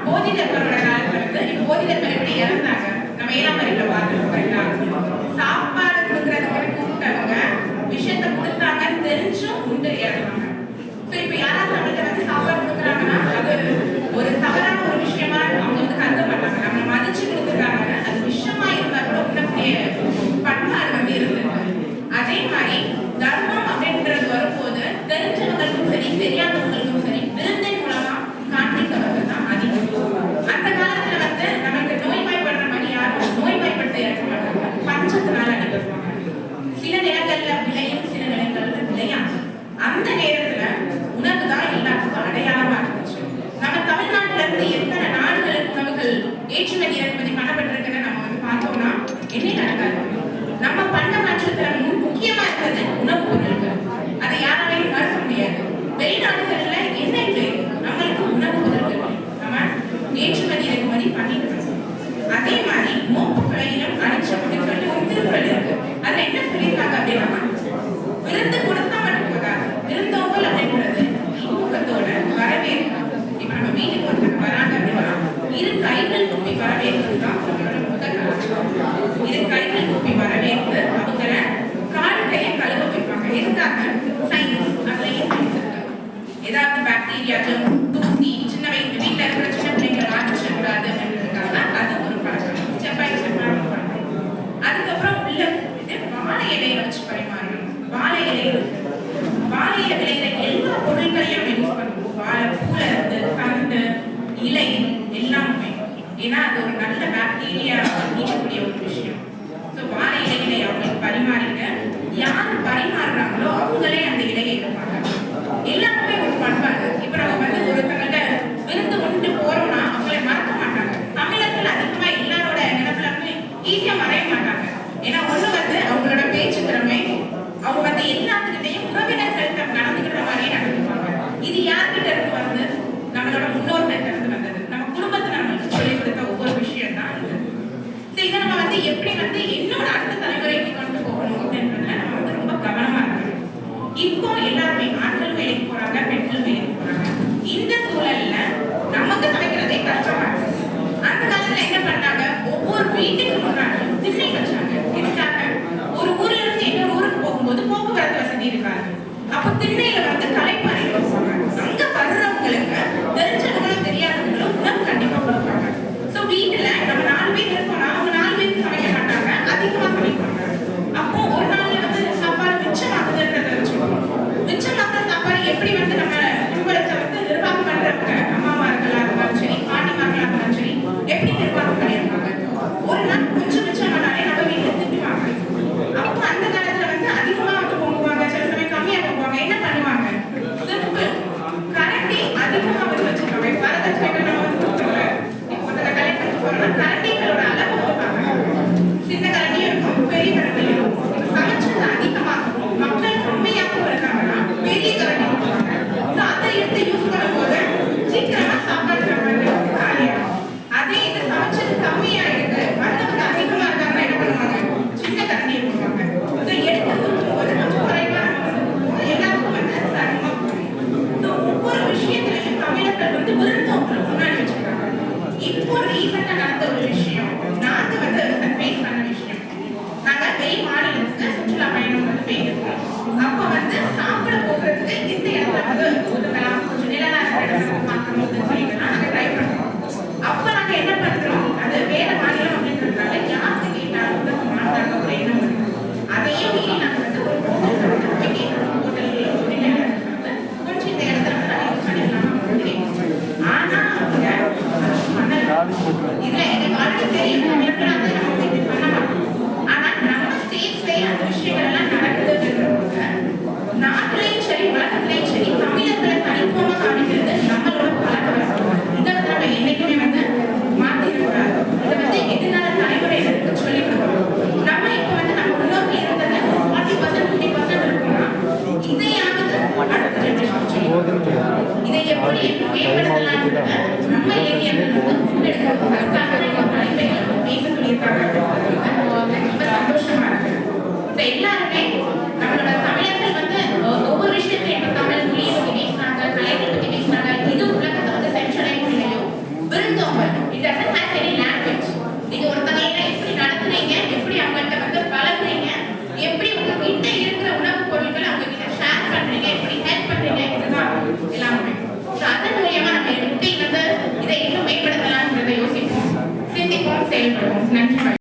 போதி தர்மரோட காலத்துல வந்து போதி தர்மர் எப்படி இறந்தாங்க நம்ம 7ஆம் அறிவுல பார்த்துருக்கோம். சாப்பாடு கொடுக்கறதுக்கு கூப்பிட்டவங்க விஷயத்தை கொடுத்தாங்கன்னு தெரிஞ்சும் உண்டு இறந்தாங்க. இப்ப யாராவது நம்மள்ட்ட வந்து சாப்பாடு கொடுக்குறாங்கன்னா அது ஒரு தவறான ஒரு விஷயமா அவங்க வந்து கருத மாட்டாங்க. நம்ம மதிச்சு கொடுக்குறாங்க, அது விஷயமா இருந்தா கூட உடனே பண்பாடு வந்து இருந்தது. அதே மாதிரி தர்மம் அப்படின்றது வரும்போது தெரிஞ்சவங்களுக்கும் சரி தெரியாதவங்களுக்கும் சரி விருந்தின் மூலமா காண்பித்தவர்கள் தான் அதிகம். அந்த காலத்துல வந்து நமக்கு நோய்வாய்ப்படுற மாதிரி யாரும் நோய்வாய்ப்படுத்த இறக்க மாட்டாங்க, பஞ்சத்தினால அனுப்பிடுவாங்க. சில நேரங்கள்ல விளையும், சில நேரங்கள்ல விளையாங்க. அந்த நேரத்துல உணவு தான் எல்லாத்துக்கும் அடையாளமா இருந்துச்சு. நம்ம தமிழ்நாட்டுல இருந்து எத்தனை நாடுகளுக்கு உணவுகள் ஏற்றுமதி இறக்குமதி பண்ணப்பட்டிருக்குன்னு நம்ம வந்து பார்த்தோம்னா என்ன நடக்காது. நம்ம பண்ண மாற்றத்துல முக்கியமா இருக்கிறது உணவு பொருட்கள். அதை யாராலையும் மறுக்க முடியாது. வெளிநாடுகள்ல என்ன இருக்கு, நம்மளுக்கு உணவு பொருட்கள் நம்ம ஏற்றுமதி இறக்குமதி பண்ணிட்டு இருக்கோம். அதே மாதிரி மோப்புகளையும் அணிச்ச அப்படின்னு சொல்லி ஒரு திருக்குறள் இருக்கு. அதுல என்ன சொல்லியிருக்காங்க அப்படின்னா, விருந்து கொடுத்தா மட்டும் போதாது, விருந்தோம்பல் அப்படின்றது இன்முகத்தோட வரவேற்பு. இப்ப நம்ம வீட்டுக்கு ஒருத்தர் வராங்க அப்படின்னா இரு கைகள் கூப்பி வரவேற்பு தான் முதல் கலாச்சாரம். இரு கைகள் கூப்பி வரவேற்பு, அவங்கள கால் கையை கழுவ வைப்பாங்க. எதுக்காக? சயின்ஸ் அதுலயும் ஏதாவது பாக்டீரியா தூசி சின்ன வயசு வீட்டுல இருக்கிற சின்ன பிள்ளைங்களை பாதிச்சிடக்கூடாது அப்படின்றதுக்காக அது ஒரு பழக்கம். செப்பாய் செப்பாய் பழக்கம். அதுக்கப்புறம் உள்ள வாழை இலையை வச்சு பரிமாறணும். வாழை இலையில விளையிற எல்லா பொருட்களையும் யூஸ் பண்ணுவோம். வாழை பூல இருந்து கண்டு இலை எல்லாமே, ஏன்னா அது ஒரு நல்ல பாக்டீரியா நீக்கக்கூடிய ஒரு விஷயம். ஸோ வாழை இலைகளை அவங்களுக்கு பரிமாறிங்க. யாரு பரிமாறுறாங்களோ அவங்களே அந்த இலையை எடுப்பாங்க. எல்லாருமே ஒரு பண்பாடு. இப்ப நம்ம வந்து ஒருத்தவங்கள்ட்ட விருந்து கொண்டு போறோம்னா அவங்களை மறக்க மாட்டாங்க. தமிழர்கள் அதிகமா எல்லாரோட நிலப்புல ஈஸியா மறைய மாட்டாங்க. ஏன்னா ஒண்ணு வந்து அவங்களோட பேச்சு திறமை, அவங்க வந்து எல்லாத்துக்கிட்டையும் உறவினர்கள்ட்ட நடந்துக்கிற மாதிரியே நடந்துப்பாங்க. இது யார்கிட்ட இருந்து வந்து நம்மளோட முன்னோர்கள்ட்ட இருந்து வந்தது. நம்ம குடும்பத்தை நம்மளுக்கு சொல்லிக் கொடுத்த ஒவ்வொரு விஷயம் தான் இது. இதை நம்ம வந்து எப்படி வந்து என்னோட அடுத்த தலைமுறைக்கு கொண்டு போகணும் அப்படின்றதுல நம்ம வந்து ரொம்ப கவனமா இருக்கணும். இப்போ எல்லாருமே ஆண்கள் வேலைக்கு போறாங்க, பெண்கள் வேலைக்கு போறாங்க. இந்த சூழல்ல நமக்கு சமைக்கிறதே கஷ்டமா இருக்கு. அந்த காலத்துல என்ன பண்ணாங்க, ஒவ்வொரு வீட்டுக்கு முன்னாடி திண்ணை வச்சாங்க. எதுக்காக? ஒரு ஊர்ல இருந்து இன்னொரு ஊருக்கு போகும்போது போக்குவரத்து வசதி இருக்காது. அப்ப திண்ணையில வந்து கலைப்பாறை வச்சுப்பாங்க. அங்க வர்றவங்களுக்கு தெரிஞ்சவங்களும் தெரியாதவங்களும் உணவு கண்டிப்பா கொடுப்பாங்க. சோ வீட்டுல நம்ம 4 பேர் இருக்கோம்னா அவங்க 4 பேருக்கு சமைக்க மாட்டாங்க, அதிகமா சமைப்பாங்க. அப்போ ஒரு நாள்ல வந்து சாப்பாடு மிச்சமாகுதுன்றத வச்சுக்கோங்க. மிச்சமாக்குற சாப்பாடு எப்படி வந்து நம்ம குடும்பத்தை வந்து நிர்வாகம் பண்றவங்க அம்மாமார்களா இருந்தாலும் சரி, பாட்டிமார்களா இருந்தாலும் சரி, எப்படி நிர்வாகம் பண்ணியிருப்பாங்க. ஒரு நாள் கொஞ்சம் மிச்சமானாலே நம்ம வீட்டுல திட்டுவாங்க. அப்போ அந்த காலத்துல வந்து அதிகமா வந்து பொங்குவாங்க, சில சமயம் கம்மியா பொங்குவாங்க. என்ன பண்ணுவாங்க, சிம்பிள் கரண்டி அதிகமா வந்து வச்சிருக்காங்க. வரதட்சணைகள் நம்ம வந்து கொடுக்குறோம்ல, இப்போ ஒருத்தரை கல்யாணம் பண்ணி போறோம்னா கரண்டிகளோட அளவு கொடுப்பாங்க. சின்ன கரண்டியும் இருக்கும், பெரிய கரண்டியும் இருக்கும். சமைச்சது அதிகமாகவும் மக்கள் கம்மியாகவும் இருக்காங்கன்னா பெரிய கரண்டி கொடுப்பாங்க. அதை எடுத்து யூஸ் பண்ணும்போது சீக்கிரமா சாப்பாடு காலியாகும். அதே இது சமைச்சது கம்மியா இருக்கு, அடுத்தவங்க அதிகமா இருக்காங்கன்னா என்ன பண்ணுவாங்க, சின்ன கரண்டியை கொடுப்பாங்க. எடுத்து போது கொஞ்சம் குறைவா எல்லாருக்கும் வந்து சமமா. ஒவ்வொரு விஷயத்திலையும் தமிழர்கள் வந்து விருந்தோம்பல் முன்னாடி வச்சிருக்காங்க. இப்போ ரீசெண்டா நடந்த ஒரு விஷயம், நாங்க வந்து ஃபேஸ் பண்ண விஷயம். நாங்க வெளி மாநிலத்துக்கு சுற்றுலா பயணம் வந்து போயிருக்கோம். அப்போ வந்து சாப்பிட போகிறதுக்கு இந்த இடத்துல வந்து ஒதுக்கலாம், கொஞ்சம் நிலனா இருக்கிற இடத்துல பார்க்கணும் சொல்லிட்டு நாங்க ட்ரை பண்றோம். அப்ப நாங்க என்ன பண்றோம், அது வேற மாநிலம் அப்படின்றதுனால யாருக்கு கேட்டாலும் வந்து மாட்டாங்க ஒரு எண்ணம் இருக்கு. அதையும் மீறி நாங்க வந்து ஒரு ஹோட்டல் கொஞ்சம் இந்த இடத்துல வந்து நாங்க யூஸ் பண்ணிடலாம் அப்படின்னு. ஆனா அவங்க இதுல எனக்கு ஆல்ரெடி தெரியும் தமிழ்நாடு நம்ம இது பண்ண மாட்டோம். ஆனா நம்ம ஸ்டேட்ஸ்லயே அந்த விஷயங்கள் எல்லாம் நடக்குதுன்றவங்க நாட்டிலையும் சரி உலகத்திலையும் சரி தமிழர்களை தனித்துவமா காமிக்கிறது நம்மளோட பழக்கம். இதை வந்து நம்ம என்னைக்குமே வந்து மாத்திடக்கூடாது. இதை வந்து எதிர்கால தலைமுறைகளுக்கு சொல்லிக் கொடுக்கணும். நம்ம இப்போ வந்து நம்ம முன்னோக்கி இருந்தது 40% 50% இருக்கும்னா இதையாவது அடுத்த ஜெனரேஷன் சொல்லிக் இதை எப்படி மேம்படுத்தலாம் நம்ம ஏரியாவில் முன்னெடுக்கணும். அதுக்காக